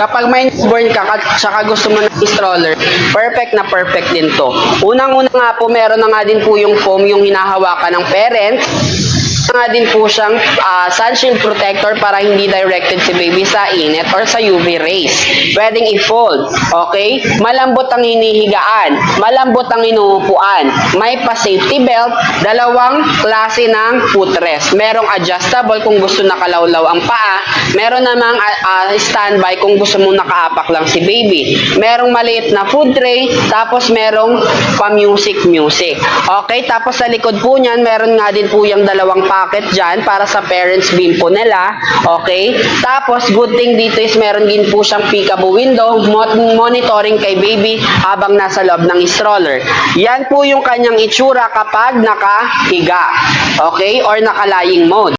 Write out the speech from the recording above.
kapag may newborn ka at saka gusto mo ng stroller, perfect na perfect din to. Unang-una nga po, meron na nga din po yung foam yung hinahawakan ng parent. Nga din po siyang sunshield protector para hindi directed si baby sa init or sa UV rays. Pwedeng i-fold, okay? Malambot ang hinihigaan, malambot ang inuupuan. May pa-safety belt, dalawang klase ng footrest. Merong adjustable kung gusto nakalawlaw ang paa, meron namang standby kung gusto mong nakaapak lang si baby. Merong maliit na food tray, tapos merong pa-music. Okay, tapos sa likod po niyan, meron nga din po yung dalawang pocket dyan para sa parents beam po nila. Okay? Tapos, good thing dito is meron din po siyang peekaboo window, monitoring kay baby habang nasa loob ng stroller. Yan po yung kanyang itsura kapag nakahiga. Okay? Or nakalying mode.